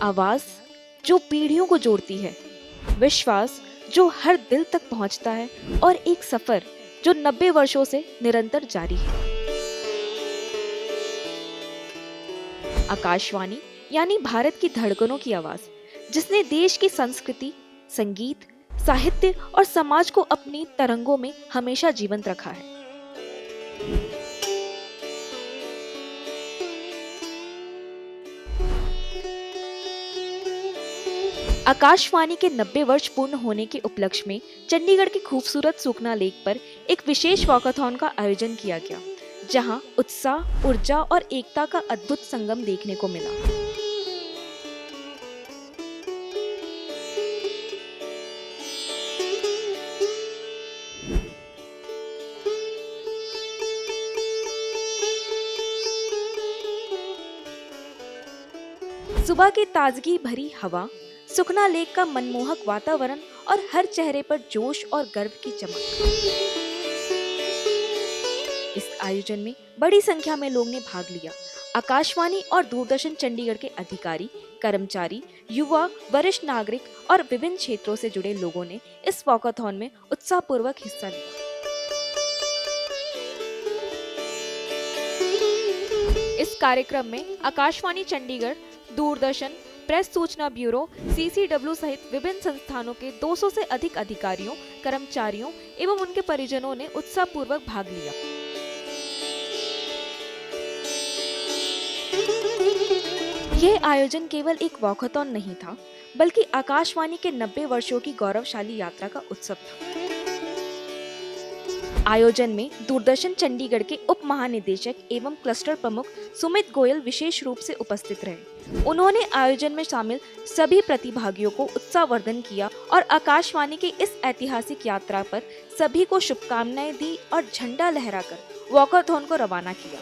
आवाज जो पीढ़ियों को जोड़ती है, विश्वास जो हर दिल तक पहुंचता है और एक सफर जो 90 वर्षों से निरंतर जारी है। आकाशवाणी यानी भारत की धड़कनों की आवाज, जिसने देश की संस्कृति, संगीत, साहित्य और समाज को अपनी तरंगों में हमेशा जीवंत रखा है। आकाशवाणी के 90 वर्ष पूर्ण होने के उपलक्ष्य में चंडीगढ़ के खूबसूरत सुखना लेक पर एक विशेष वॉकाथॉन का आयोजन किया गया, जहां उत्साह, ऊर्जा और एकता का अद्भुत संगम देखने को मिला। सुबह की ताजगी भरी हवा, सुखना लेक का मनमोहक वातावरण और हर चेहरे पर जोश और गर्व की चमक। इस आयोजन में बड़ी संख्या में लोगों ने भाग लिया। आकाशवाणी और दूरदर्शन चंडीगढ़ के अधिकारी, कर्मचारी, युवा, वरिष्ठ नागरिक और विभिन्न क्षेत्रों से जुड़े लोगों ने इस वॉकाथॉन में उत्साहपूर्वक हिस्सा लिया। इस कार्यक्रम में आकाशवाणी चंडीगढ़, दूरदर्शन, प्रेस सूचना ब्यूरो, सीसीडब्ल्यू सहित विभिन्न संस्थानों के 200 से अधिक अधिकारियों, कर्मचारियों एवं उनके परिजनों ने उत्साहपूर्वक भाग लिया। यह आयोजन केवल एक वॉकाथॉन नहीं था, बल्कि आकाशवाणी के 90 वर्षों की गौरवशाली यात्रा का उत्सव था। आयोजन में दूरदर्शन चंडीगढ़ के उप महानिदेशक एवं क्लस्टर प्रमुख सुमित गोयल विशेष रूप से उपस्थित रहे। उन्होंने आयोजन में शामिल सभी प्रतिभागियों को उत्साहवर्धन किया और आकाशवाणी की इस ऐतिहासिक यात्रा पर सभी को शुभकामनाएं दी और झंडा लहराकर वॉकाथॉन को रवाना किया।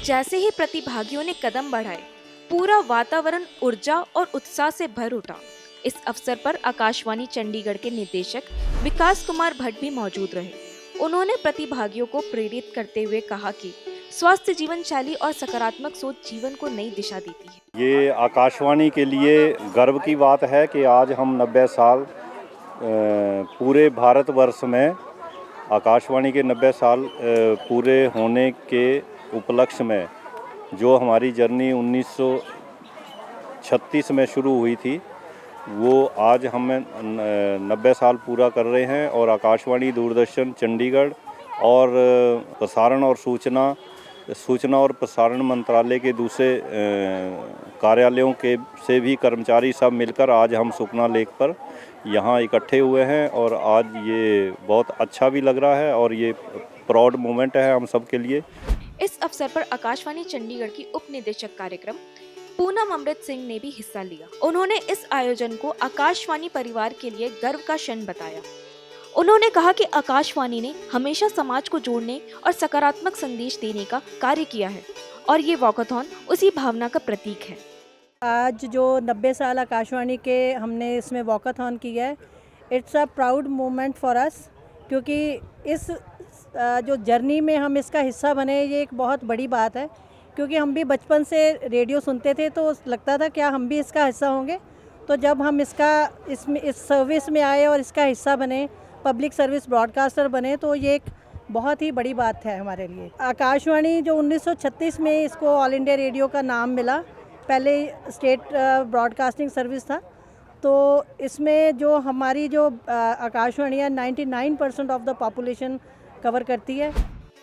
जैसे ही प्रतिभागियों ने कदम बढ़ाए, पूरा वातावरण ऊर्जा और उत्साह से भर उठा। इस अवसर पर आकाशवाणी चंडीगढ़ के निदेशक विकास कुमार भट्ट भी मौजूद रहे। उन्होंने प्रतिभागियों को प्रेरित करते हुए कहा कि स्वस्थ जीवन शैली और सकारात्मक सोच जीवन को नई दिशा देती है। ये आकाशवाणी के लिए गर्व की बात है कि आज हम 90 साल पूरे भारतवर्ष में आकाशवाणी के 90 साल पूरे होने के उपलक्ष्य में जो हमारी जर्नी 1936 में शुरू हुई थी, वो आज हम 90 साल पूरा कर रहे हैं। और आकाशवाणी, दूरदर्शन चंडीगढ़ और प्रसारण और सूचना और प्रसारण मंत्रालय के दूसरे कार्यालयों के से भी कर्मचारी सब मिलकर आज हम सुखना लेक पर यहाँ इकट्ठे हुए हैं। और आज ये बहुत अच्छा भी लग रहा है और ये प्राउड मोमेंट है हम सब के लिए। इस अवसर पर आकाशवाणी चंडीगढ़ की उप निदेशक कार्यक्रम पूनम अमृत सिंह ने भी हिस्सा लिया। उन्होंने इस आयोजन को आकाशवाणी परिवार के लिए गर्व का क्षण बताया। उन्होंने कहा कि आकाशवाणी ने हमेशा समाज को जोड़ने और सकारात्मक संदेश देने का कार्य किया है और ये वॉकाथॉन उसी भावना का प्रतीक है। आज जो 90 साल आकाशवाणी के हमने इसमें वॉकाथॉन किया है, it's a proud moment for us, क्योंकि इस जो जर्नी में हम इसका हिस्सा बने, ये एक बहुत बड़ी बात है। क्योंकि हम भी बचपन से रेडियो सुनते थे तो लगता था क्या हम भी इसका हिस्सा होंगे। तो जब हम इस सर्विस में आए और इसका हिस्सा बने, पब्लिक सर्विस ब्रॉडकास्टर बने, तो ये एक बहुत ही बड़ी बात है हमारे लिए। आकाशवाणी जो 1936 में इसको ऑल इंडिया रेडियो का नाम मिला, पहले स्टेट ब्रॉडकास्टिंग सर्विस था। तो इसमें जो हमारी जो आकाशवाणी है 99% ऑफ द पॉपुलेशन कवर करती है।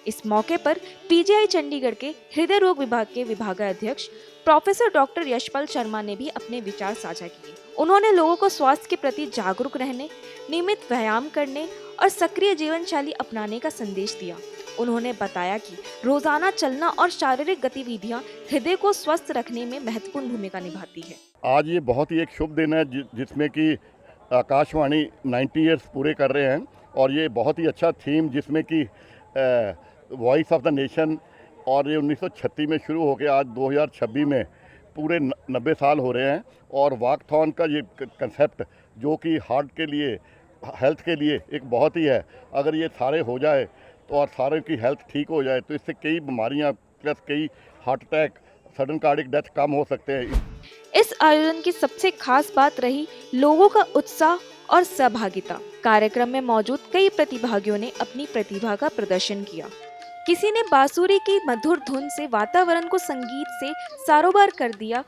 इस मौके पर पीजीआई चंडीगढ़ के हृदय रोग विभाग के विभागाध्यक्ष प्रोफेसर डॉक्टर यशपाल शर्मा ने भी अपने विचार साझा किए। उन्होंने लोगों को स्वास्थ्य के प्रति जागरूक रहने, नियमित व्यायाम करने और सक्रिय जीवन शैली अपनाने का संदेश दिया। उन्होंने बताया कि रोजाना चलना और शारीरिक गतिविधियां हृदय को स्वस्थ रखने में महत्वपूर्ण भूमिका निभाती है। आज ये बहुत ही एक शुभ दिन है जिसमें कि आकाशवाणी 90 ईयर्स पूरे कर रहे हैं और ये बहुत ही अच्छा थीम जिसमें कि वॉइस ऑफ द नेशन और ये 1936 में शुरू हो गया, आज 2026 में पूरे 90 साल हो रहे हैं। और वॉकथॉन का ये कंसेप्ट जो कि हार्ट के लिए, हेल्थ के लिए एक बहुत ही है, अगर ये सारे हो जाए तो और सारे की हेल्थ ठीक हो जाए तो इससे कई बीमारियां प्लस कई heart attack, sudden cardiac death कम हो सकते हैं। इस आयोजन की सबसे खास बात रही लोगों का उत्साह और सहभागिता। कार्यक्रम में मौजूद कई प्रतिभागियों ने अपनी प्रतिभा का प्रदर्शन किया। किसी ने बांसुरी की मधुर धुन से वातावरण को संगीत से सारोबार कर दिया।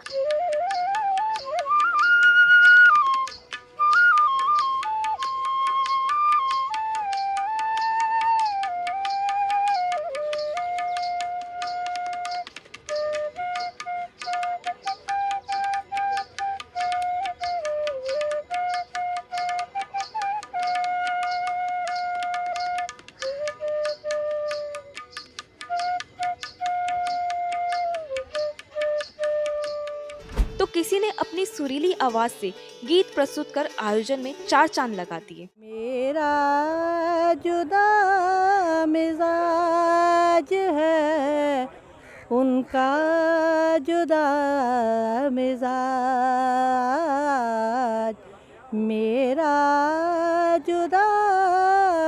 तो किसी ने अपनी सुरीली आवाज से गीत प्रस्तुत कर आयोजन में 4 चांद लगा दिए। मेरा जुदा मिजाज है, उनका जुदा मिजाज, मेरा जुदा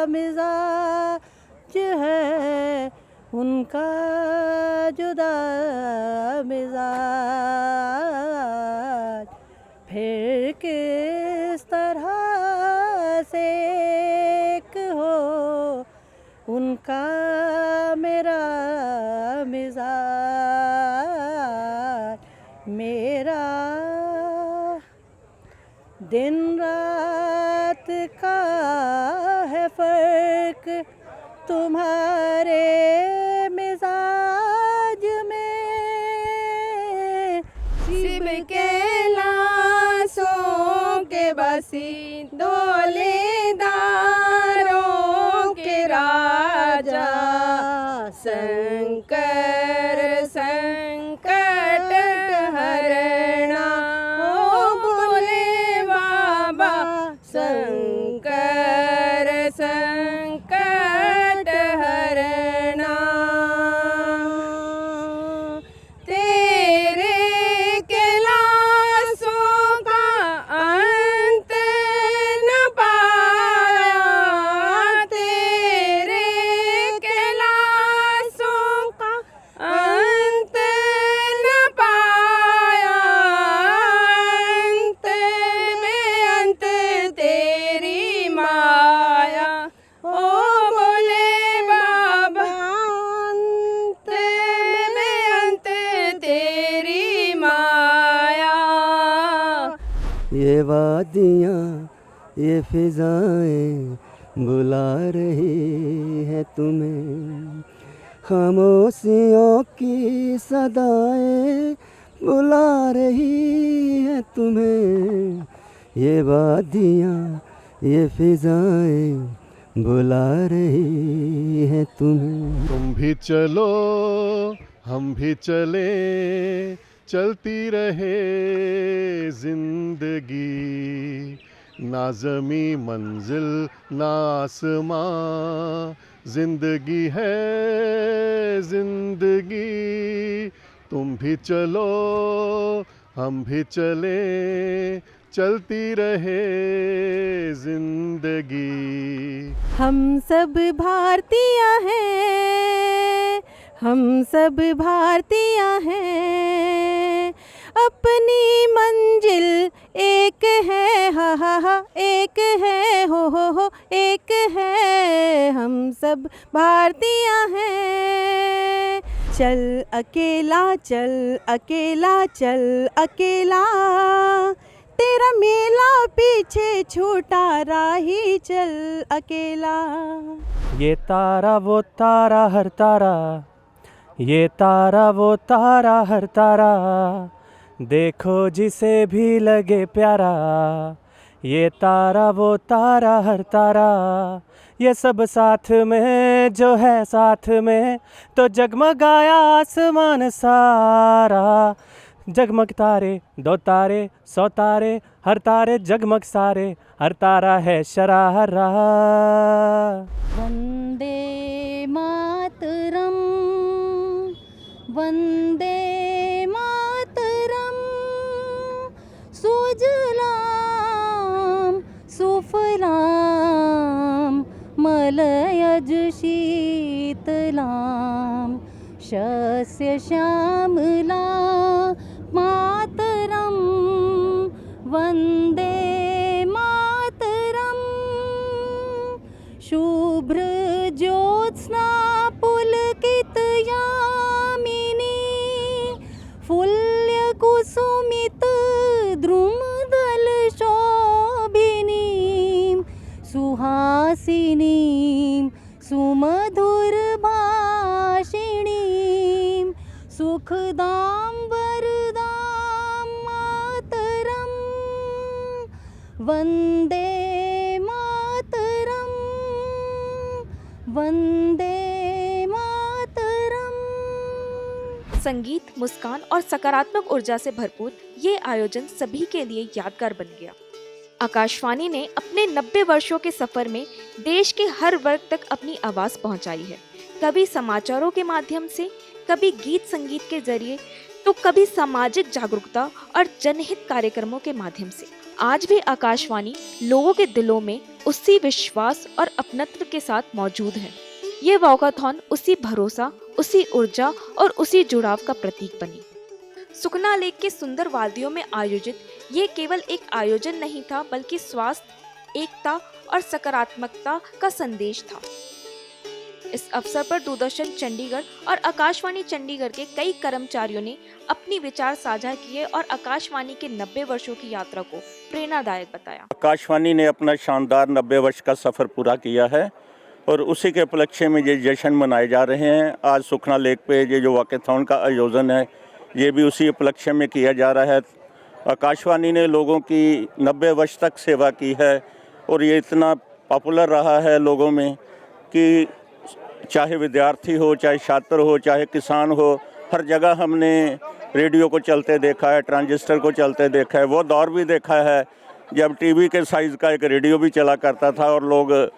मिजाज है, उनका जुदा मिजाज। फिर किस तरह से एक हो उनका मेरा मिजाज, मेरा दिन रात का है फर्क तुम्हारे मिजाज में। शिव के लाशों के बसी डोलेदारों के राजा, शंकर संकट हरणा ओ बोले बाबा, शंकर संकट हरणा। तेरे कैलाशों का अंत न पाया, तेरे कैलाशों का अंत न पाया, अंत में अंत तेरी माया ओ बोले बाबा, अंत में अंत तेरी माया। ये वादियाँ ये फिजाएं बुला रही है तुम्हें, खामोशियों की सदाएं बुला रही है तुम्हें। ये वादियाँ ये फिजाएं बुला रही है तुम्हें। तुम भी चलो हम भी चले, चलती रहे जिंदगी, ना ज़मी मंजिल ना आसमां, जिंदगी है जिंदगी। तुम भी चलो हम भी चले, चलती रहे जिंदगी। हम सब भारतीय हैं, हम सब भारतीय हैं, अपनी मंजिल एक है, हा हा हा एक है, हो एक है, हम सब भारतीय हैं। चल अकेला चल अकेला चल अकेला, तेरा मेला पीछे छूटा राही चल अकेला। ये तारा वो तारा हर तारा, ये तारा वो तारा हर तारा, देखो जिसे भी लगे प्यारा। ये तारा वो तारा हर तारा, ये सब साथ में जो है साथ में, तो जगमगाया आसमान सारा। जगमग तारे, 2 तारे, 100 तारे, हर तारे जगमग सारे, हर तारा है शरारा। वंदे मातरम, वंदे मातरम, सुजलाम सुफलाम मलयज शीतलाम, शस्य श्यामला मातरम, वंदे मातरम। शुभ्र ज्योत्स्ना पुलकित यामिनी, फुल्य कुसुमित द्रुमदल शोभिनी, सुहासिनी सुमधुर भाषिणी, सुखदां वरदां मातरम, वंदे मातरम, वंदे मातरम। संगीत, मुस्कान और सकारात्मक ऊर्जा से भरपूर ये आयोजन सभी के लिए यादगार बन गया। आकाशवाणी ने अपने 90 वर्षों के सफर में देश के हर वर्ग तक अपनी आवाज पहुंचाई है। कभी समाचारों के माध्यम से, कभी गीत संगीत के जरिए, तो कभी सामाजिक जागरूकता और जनहित कार्यक्रमों के माध्यम से। आज भी आकाशवाणी लोगों के दिलों में उसी विश्वास और अपनत्व के साथ मौजूद है। ये वॉकाथॉन उसी भरोसा, उसी ऊर्जा और उसी जुड़ाव का प्रतीक बनी। सुखना लेक के सुंदर वादियों में आयोजित ये केवल एक आयोजन नहीं था, बल्कि स्वास्थ्य, एकता और सकारात्मकता का संदेश था। इस अवसर पर दूरदर्शन चंडीगढ़ और आकाशवाणी चंडीगढ़ के कई कर्मचारियों ने अपनी विचार साझा किए और आकाशवाणी के 90 वर्षों की यात्रा को प्रेरणादायक बताया। आकाशवाणी ने अपना शानदार 90 वर्ष का सफ़र पूरा किया है और उसी के उपलक्ष्य में ये जश्न मनाए जा रहे हैं। आज सुखना लेक पे ये जो वॉकेथॉन का आयोजन है, ये भी उसी उपलक्ष्य में किया जा रहा है। आकाशवाणी ने लोगों की 90 वर्ष तक सेवा की है और ये इतना पॉपुलर रहा है लोगों में कि चाहे विद्यार्थी हो, चाहे छात्र हो, चाहे किसान हो, हर जगह हमने रेडियो को चलते देखा है, ट्रांजिस्टर को चलते देखा है। वो दौर भी देखा है जब टीवी के साइज़ का एक रेडियो भी चला करता था और लोग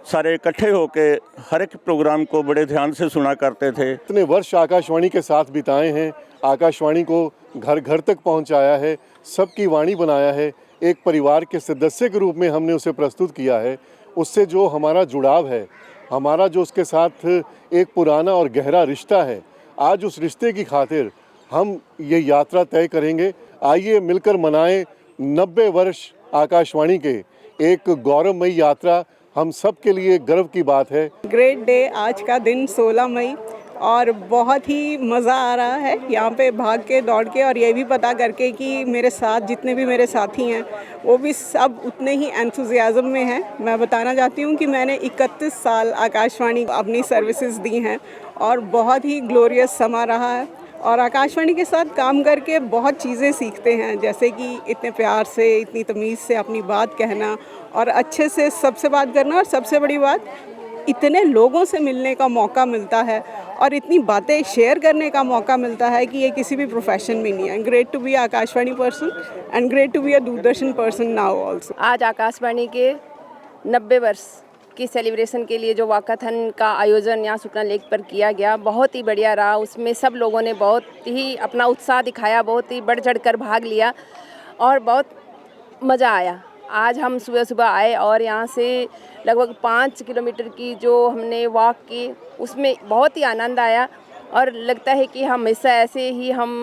सारे इकट्ठे होके हर एक प्रोग्राम को बड़े ध्यान से सुना करते थे। इतने वर्ष आकाशवाणी के साथ बिताए हैं, आकाशवाणी को घर घर तक पहुंचाया है, सबकी वाणी बनाया है, एक परिवार के सदस्य के रूप में हमने उसे प्रस्तुत किया है। उससे जो हमारा जुड़ाव है, हमारा जो उसके साथ एक पुराना और गहरा रिश्ता है, आज उस रिश्ते की खातिर हम ये यात्रा तय करेंगे। आइए मिलकर मनाएं 90 वर्ष आकाशवाणी के। एक गौरवमयी यात्रा हम सब के लिए गर्व की बात है। ग्रेट डे आज का दिन 16 मई और बहुत ही मज़ा आ रहा है यहाँ पे भाग के दौड़ के, और ये भी पता करके कि मेरे साथ जितने भी मेरे साथी हैं वो भी सब उतने ही एंथुजियाज़म में हैं। मैं बताना चाहती हूँ कि मैंने 31 साल आकाशवाणी अपनी सर्विसेज दी हैं और बहुत ही ग्लोरियस समा रहा है। और आकाशवाणी के साथ काम करके बहुत चीज़ें सीखते हैं, जैसे कि इतने प्यार से, इतनी तमीज़ से अपनी बात कहना और अच्छे से सबसे बात करना, और सबसे बड़ी बात इतने लोगों से मिलने का मौका मिलता है और इतनी बातें शेयर करने का मौका मिलता है कि ये किसी भी प्रोफेशन में नहीं है। Great to be Akashvani person and great to be a Doordarshan person now also. आज आकाशवाणी के 90 वर्ष की सेलिब्रेशन के लिए जो वॉकाथन का आयोजन यहाँ सुखना लेक पर किया गया, बहुत ही बढ़िया रहा। उसमें सब लोगों ने बहुत ही अपना उत्साह दिखाया, बहुत ही बढ़ चढ़ कर भाग लिया और बहुत मज़ा आया। आज हम सुबह सुबह आए और यहाँ से लगभग 5 किलोमीटर की जो हमने वॉक की, उसमें बहुत ही आनंद आया और लगता है कि हमेशा ऐसे ही हम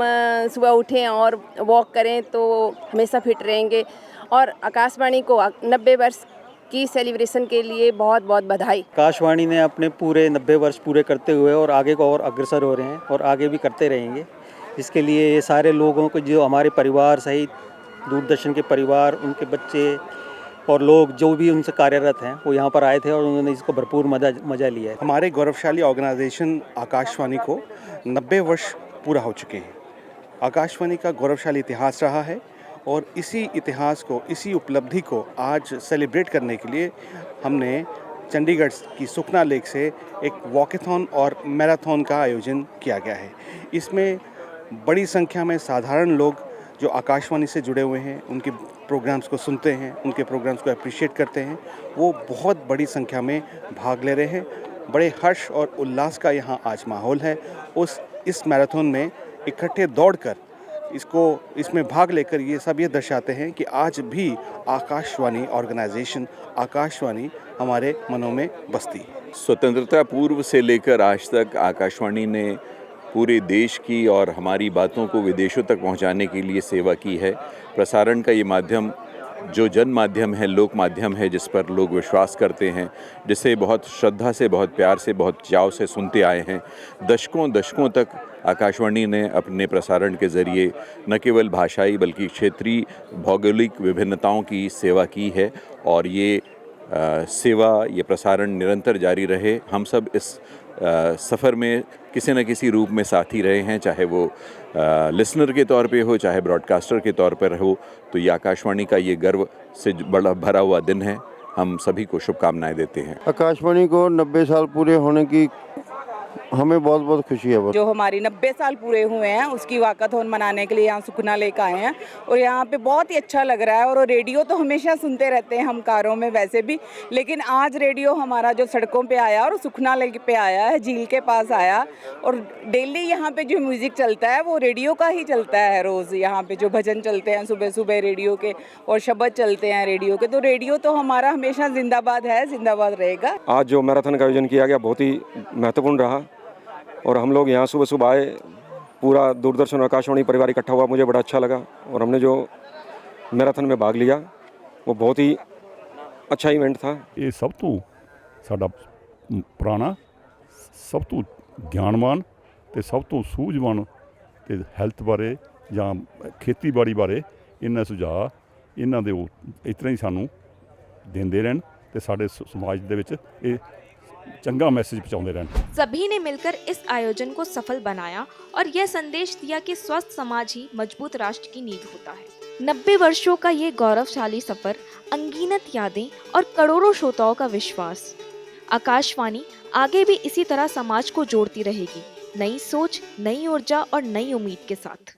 सुबह उठें और वॉक करें तो हमेशा फिट रहेंगे। और आकाशवाणी को 90 वर्ष की सेलिब्रेशन के लिए बहुत बहुत बधाई। आकाशवाणी ने अपने पूरे 90 वर्ष पूरे करते हुए और आगे को और अग्रसर हो रहे हैं और आगे भी करते रहेंगे। इसके लिए ये सारे लोगों को, जो हमारे परिवार सहित दूरदर्शन के परिवार, उनके बच्चे और लोग जो भी उनसे कार्यरत हैं, वो यहाँ पर आए थे और उन्होंने इसको भरपूर मज़ा लिया है। हमारे गौरवशाली ऑर्गेनाइजेशन आकाशवाणी को 90 वर्ष पूरा हो चुके हैं। आकाशवाणी का गौरवशाली इतिहास रहा है और इसी इतिहास को, इसी उपलब्धि को आज सेलिब्रेट करने के लिए हमने चंडीगढ़ की सुखना लेक से एक वॉकेथॉन और मैराथन का आयोजन किया गया है। इसमें बड़ी संख्या में साधारण लोग जो आकाशवाणी से जुड़े हुए हैं, उनके प्रोग्राम्स को सुनते हैं, उनके प्रोग्राम्स को अप्रिशिएट करते हैं, वो बहुत बड़ी संख्या में भाग ले रहे हैं। बड़े हर्ष और उल्लास का यहाँ आज माहौल है। इस मैराथन में इकट्ठे दौड़कर इसमें भाग लेकर ये सब ये दर्शाते हैं कि आज भी आकाशवाणी ऑर्गेनाइजेशन, आकाशवाणी हमारे मनों में बसती है। स्वतंत्रता पूर्व से लेकर आज तक आकाशवाणी ने पूरे देश की और हमारी बातों को विदेशों तक पहुंचाने के लिए सेवा की है। प्रसारण का ये माध्यम जो जन माध्यम है, लोक माध्यम है, जिस पर लोग विश्वास करते हैं, जिसे बहुत श्रद्धा से, बहुत प्यार से, बहुत चाव से सुनते आए हैं। दशकों तक आकाशवाणी ने अपने प्रसारण के ज़रिए न केवल भाषाई बल्कि क्षेत्रीय भौगोलिक विभिन्नताओं की सेवा की है और ये सेवा, ये प्रसारण निरंतर जारी रहे। हम सब इस सफ़र में किसी न किसी रूप में साथी रहे हैं, चाहे वो लिसनर के तौर पे हो, चाहे ब्रॉडकास्टर के तौर पर हो। तो ये आकाशवाणी का ये गर्व से बड़ा भरा हुआ दिन है। हम सभी को शुभकामनाएं देते हैं। आकाशवाणी को 90 साल पूरे होने की हमें बहुत बहुत खुशी है। जो हमारी 90 साल पूरे हुए हैं उसकी वाकाथॉन मनाने के लिए यहाँ सुखना लेक आए हैं और यहाँ पे बहुत ही अच्छा लग रहा है। और रेडियो तो हमेशा सुनते रहते हैं हम कारों में वैसे भी, लेकिन आज रेडियो हमारा जो सड़कों पे आया और सुखना लेक पे आया है, झील के पास आया। और डेली यहाँ पे जो म्यूज़िक चलता है वो रेडियो का ही चलता है। रोज़ यहाँ पे जो भजन चलते हैं सुबह सुबह रेडियो के और शब्द चलते हैं रेडियो के, तो रेडियो तो हमारा हमेशा जिंदाबाद है, जिंदाबाद रहेगा। आज जो मैराथन का आयोजन किया गया बहुत ही महत्वपूर्ण रहा और हम लोग यहाँ सुबह सुबह आए, पूरा दूरदर्शन आकाशवाणी परिवार इकट्ठा हुआ, मुझे बड़ा अच्छा लगा। और हमने जो मैराथन में भाग लिया वो बहुत ही अच्छा इवेंट था। ये सब तो साडा पुराना, सब तो ਗਿਆਨਵਾਨ ਤੇ ਸਭ ਤੋਂ ਸੂਝਵਾਨ ਤੇ ਹੈਲਥ ਬਾਰੇ ਜਾਂ ਖੇਤੀਬਾੜੀ ਬਾਰੇ ਇਹਨਾਂ ਸੁਝਾਅ ਇਹਨਾਂ ਦੇ ਇਸ ਤਰ੍ਹਾਂ ਹੀ ਸਾਨੂੰ ਦਿੰਦੇ ਰਹਿਣ ਤੇ ਸਾਡੇ ਸਮਾਜ ਦੇ ਵਿੱਚ ਇਹ चंगा मैसेज पहुंचाते रहना। सभी ने मिलकर इस आयोजन को सफल बनाया और यह संदेश दिया कि स्वस्थ समाज ही मजबूत राष्ट्र की नींव होता है। 90 वर्षों का ये गौरवशाली सफर, अनगिनत यादें और करोड़ों श्रोताओं का विश्वास। आकाशवाणी आगे भी इसी तरह समाज को जोड़ती रहेगी, नई सोच, नई ऊर्जा और नई उम्मीद के साथ।